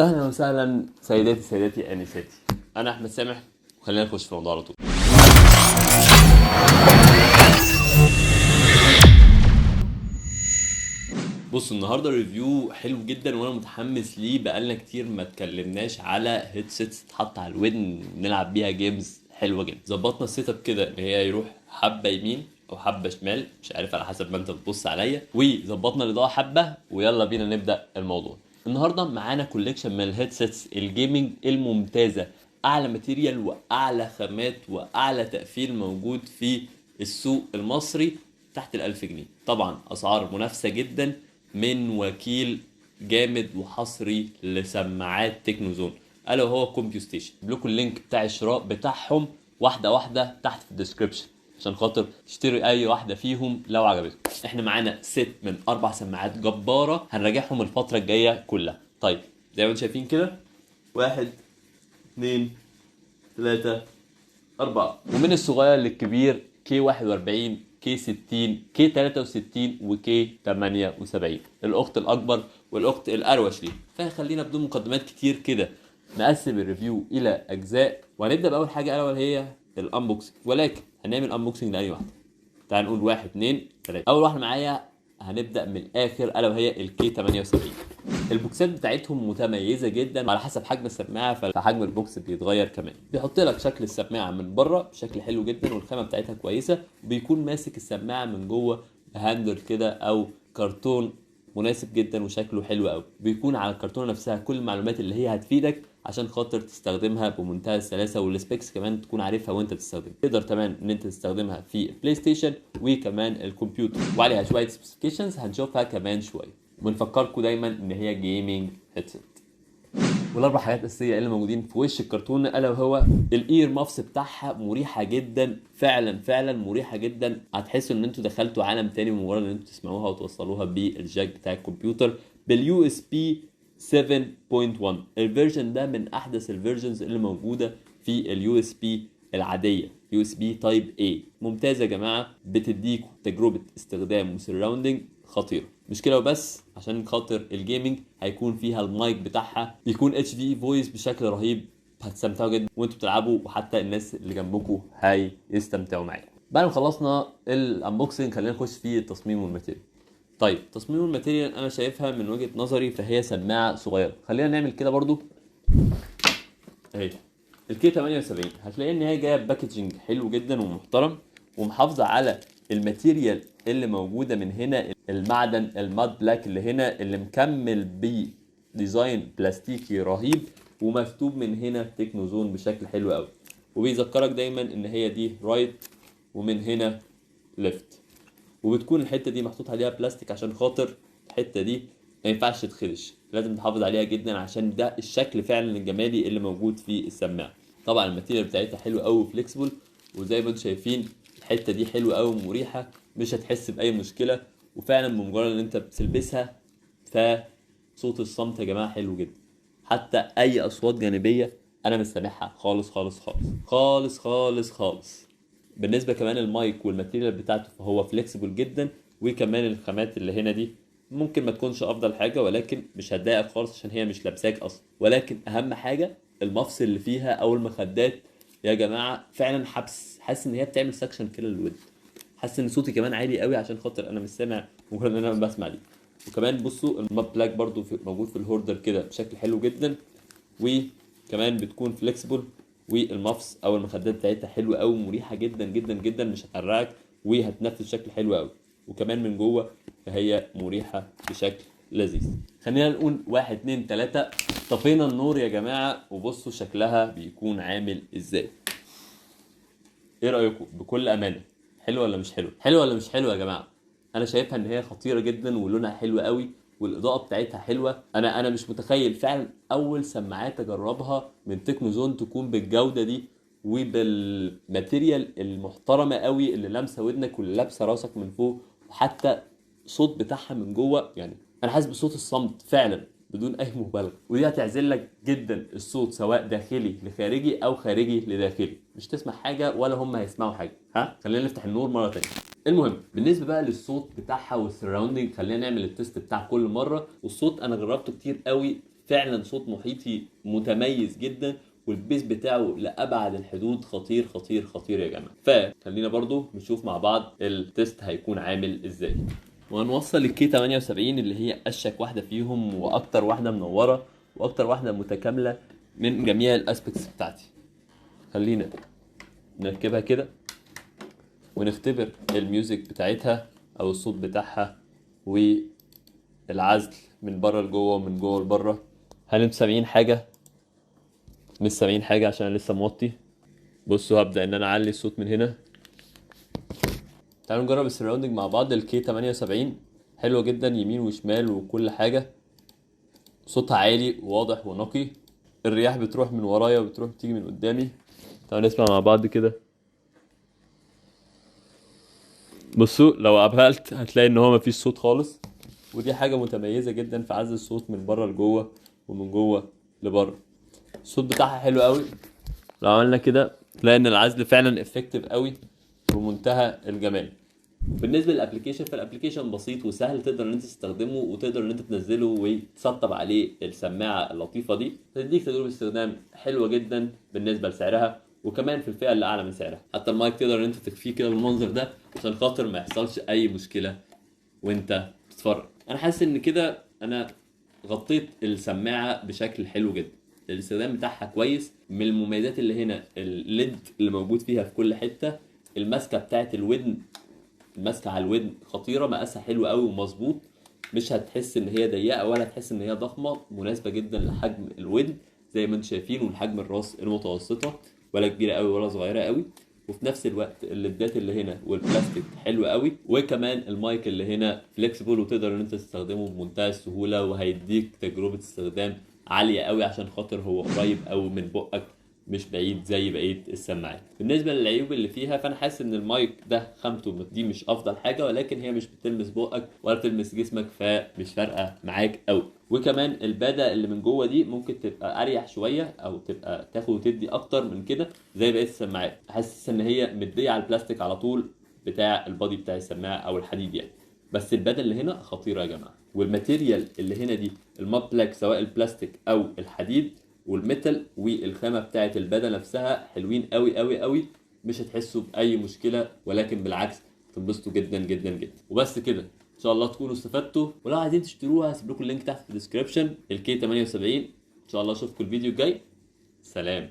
اهلا وسهلا سيداتي انساتي. انا احمد سامح وخلينا نخش في الموضوع على طول. بص، النهارده ريفيو حلو جدا وانا متحمس ليه. بقالنا كتير ما اتكلمناش على هيدسيتس تتحط على الودن نلعب بيها جيمز حلوه جدا. ظبطنا السيت اب كده ان هي يروح حبه يمين او حبه شمال، مش عارف على حسب ما انت بتبص عليا، وظبطنا الاضاءه حبه، ويلا بينا نبدا الموضوع. النهارده معانا كوليكشن من الهيدسيتس الجيمنج الممتازه، اعلى ماتيريال واعلى خامات واعلى تقفيل موجود في السوق المصري تحت ال1000 جنيه. طبعا اسعار منافسه جدا من وكيل جامد وحصري لسماعات تكنو زون، الا وهو كومبيو ستيشن. لكم اللينك بتاع الشراء بتاعهم واحده واحده تحت في الديسكربشن عشان خاطر تشتري اي واحده فيهم لو عجبتكم. احنا معانا ست من 4 سماعات جباره هنراجعهم الفتره الجايه كلها. طيب زي ما انتم شايفين كده، 1 2 3 4، ومن الصغير للكبير كي 41 كي 60 كي 63 وكي 78. الاخت الاكبر والاخت الاروش ليه. فخلينا بدون مقدمات كتير كده نقسم الريفيو الى اجزاء، وهنبدا باول حاجه الا وهي الانبوكسنج. ولكن هنعمل انبوكسنج لاي واحده. تعال نقول 1 2 3. اول واحده معايا هنبدا من الاخر الا وهي الكي 78. البوكسات بتاعتهم متميزه جدا، وعلى حسب حجم السماعه فحجم البوكس بيتغير كمان. بيحط لك شكل السماعه من بره بشكل حلو جدا، والخامه بتاعتها كويسه، وبيكون ماسك السماعه من جوه بهاندل كده او كرتون مناسب جدا وشكله حلو قوي. بيكون على الكرتونه نفسها كل المعلومات اللي هي هتفيدك عشان خاطر تستخدمها بمنتهى السلاسه، والسبيكس كمان تكون عارفها وانت بتستخدمها. تقدر كمان ان انت تستخدمها في البلاي ستيشن وكمان الكمبيوتر، وعليها شويه سبيسيفيكيشنز هنشوفها كمان شويه. وبنفكركم دايما ان هي جيمنج هيدسيت. والاربع حاجات الاساسيه اللي موجودين في وش الكرتون الا وهو الاير مافس بتاعها مريحه جدا، فعلا مريحه جدا. هتحسوا ان انتوا دخلتوا عالم تاني بمجرد ان انتوا تسمعوها وتوصلوها بالجاك بتاع الكمبيوتر باليو اس بي 7.1. الفيرجن ده من احدث الفيرجنز اللي موجوده في اليو اس بي العاديه، يو اس بي تايب اي. ممتازه يا جماعه، بتديكوا تجربه استخدام وسراوندنج خطيره. مش كده وبس، عشان خاطر الجيمنج هيكون فيها المايك بتاعها بيكون اتش دي فويس بشكل رهيب. هتستمتعوا جدا وانتوا بتلعبوا، وحتى الناس اللي جنبكم هيستمتعوا معاكم. بعد ما خلصنا الانبوكسنج خلينا نخش في التصميم والماتيريال. طيب تصميم الماتيريال انا شايفها من وجهة نظري فهي سماعه صغيره. خلينا نعمل كده برضو اهي. الكي 78 هتلاقي ان هي جايه باكجنج حلو جدا ومحترم، ومحافظه على الماتيريال اللي موجوده من هنا. المعدن الماد بلاك اللي هنا اللي مكمل بديزاين بلاستيكي رهيب، ومكتوب من هنا تكنو زون بشكل حلو قوي. وبيذكرك دايما ان هي دي رايت ومن هنا ليفت. وبتكون الحته دي محطوط عليها بلاستيك عشان خاطر الحته دي ما ينفعش تتخدش، لازم تحافظ عليها جدا عشان ده الشكل فعلا الجمالي اللي موجود في السماعه. طبعا الماتيريال بتاعتها حلوه قوي وفليكسبل، وزي ما انتم شايفين الحته دي حلوه قوي ومريحه، مش هتحس باي مشكله. وفعلا بمجرد ان انت بتلبسها فصوت الصمت يا جماعه حلو جدا. حتى اي اصوات جانبيه انا مش سامعها خالص خالص خالص خالص خالص خالص. بالنسبه كمان المايك والماتيريال بتاعته فهو فليكسيبل جدا، وكمان الخامات اللي هنا دي ممكن ما تكونش افضل حاجه، ولكن مش هتضايقك خالص عشان هي مش لابساك اصلا. ولكن اهم حاجه المفصل اللي فيها او المخدات يا جماعه فعلا حاسس ان هي بتعمل سكشن كده للود. حاسس ان صوتي كمان عالي قوي عشان خاطر انا مش سامع مجرد ان انا بسمع دي. وكمان بصوا الماب بلاك برضو موجود في الهوردر كده بشكل حلو جدا، وكمان بتكون فليكسيبل. والمفص او المخدات بتاعتها حلوه قوي ومريحه جدا جدا جدا، مش هتحرقك وهتنفذ بشكل حلو قوي. وكمان من جوه فهي مريحه بشكل لذيذ. خلينا نقول 1 2 3. طفينا النور يا جماعه، وبصوا شكلها بيكون عامل ازاي. ايه رايكم بكل امانه؟ حلو ولا مش حلو؟ حلو ولا مش حلو يا جماعه؟ انا شايفها ان هي خطيره جدا ولونها حلو قوي والاضاءه بتاعتها حلوه. انا مش متخيل فعلا اول سماعات اجربها من تكنو زون تكون بالجوده دي وبالماتيريال المحترمه قوي اللي لامسه ودنك واللي لابسه راسك من فوق. وحتى صوت بتاعها من جوه، يعني انا حاسس بصوت الصمت فعلا بدون اي مبالغه. ودي هتعزل لك جدا الصوت سواء داخلي لخارجي او خارجي لداخلي. مش تسمع حاجه ولا هم هيسمعوا حاجه. خلينا نفتح النور مره تانية. المهم بالنسبه بقى للصوت بتاعها والسراوندنج، خلينا نعمل التست بتاع كل مره. والصوت انا جربته كتير قوي فعلا صوت محيطي متميز جدا، والبيس بتاعه لأبعد الحدود خطير خطير خطير يا جماعة. فخلينا برضو نشوف مع بعض التست هيكون عامل ازاي. وهنوصل الكي 78 اللي هي اشك واحدة فيهم واكتر واحدة منورة واكتر واحدة متكاملة من جميع الاسبكتس بتاعتي. خلينا نركبها كده ونختبر الميوزك بتاعتها او الصوت بتاعها والعزل من بره لجوه ومن جوه لبره. هل انتوا سامعين حاجة؟ مش سامعين حاجة عشان أنا لسه موطي. بصوا هبدأ ان انا اعلي الصوت من هنا. تعالوا نجرب السراوندنج مع بعض. الكي 78 حلوة جدا يمين وشمال وكل حاجة، صوتها عالي وواضح ونقي. الرياح بتروح من ورايا وبتروح بتيجي من قدامي. تعالوا نسمع مع بعض كده. بصوا لو ابهلت هتلاقي ان هو مفيش صوت خالص، ودي حاجة متميزة جدا في عزل الصوت من بره لجوه ومن جوه لبره. الصوت بتاعها حلو قوي. لو عملنا كده تلاقي ان العزل فعلا افكتيف قوي بمنتهى الجمال. بالنسبه للابلكيشن، فالابلكيشن بسيط وسهل، تقدر ان انت تستخدمه وتقدر ان انت تنزله وتسطب عليه السماعه اللطيفه دي، تديك تجربه استخدام حلوه جدا بالنسبه لسعرها، وكمان في الفئه اللي اعلى من سعرها. حتى المايك تقدر ان انت تكفيه كده بالمنظر ده عشان خاطر ما يحصلش اي مشكله وانت بتتفرج. انا حاسس ان كده انا غطيت السماعه بشكل حلو جدا. الاستخدام بتاعها كويس. من المميزات اللي هنا الليد اللي موجود فيها في كل حته. الماسكه بتاعت الودن، الماسكه على الودن خطيره، مقاسها حلو قوي ومظبوط. مش هتحس ان هي ضيقه ولا هتحس ان هي ضخمه، مناسبه جدا لحجم الودن زي ما انتم شايفين، ولحجم الراس المتوسطه، ولا كبيره قوي ولا صغيره قوي. وفي نفس الوقت الليدات اللي هنا والبلاستيك حلو قوي، وكمان المايك اللي هنا فليكسيبل وتقدر ان انت تستخدمه بمنتهى السهوله، وهيديك تجربه استخدام عاليه قوي عشان خاطر هو قريب قوي من بقك مش بعيد زي بقيه السماعات. بالنسبه للعيوب اللي فيها، فانا حاسس ان المايك ده خامته دي مش افضل حاجه، ولكن هي مش بتلمس بقك ولا بتلمس جسمك، فمش فارقه معاك قوي. وكمان الباده اللي من جوه دي ممكن تبقى اريح شويه او تبقى تاخد وتدي اكتر من كده زي بقيه السماعات. حاسس ان هي مديه على البلاستيك على طول بتاع البادي بتاع السماعه او الحديد يعني. بس الباده اللي هنا خطيره يا جماعه. والماتيريال اللي هنا دي الماب بلاك، سواء البلاستيك او الحديد والميتال والخامه بتاعه الباده نفسها حلوين قوي قوي قوي. مش هتحسوا باي مشكله، ولكن بالعكس تنبسطوا جدا جدا جدا. وبس كده ان شاء الله تكونوا استفدتوا. ولو عايزين تشتروها هسيب لكم اللينك تحت في الديسكربشن. الكي 78. ان شاء الله اشوفكم الفيديو الجاي. سلام.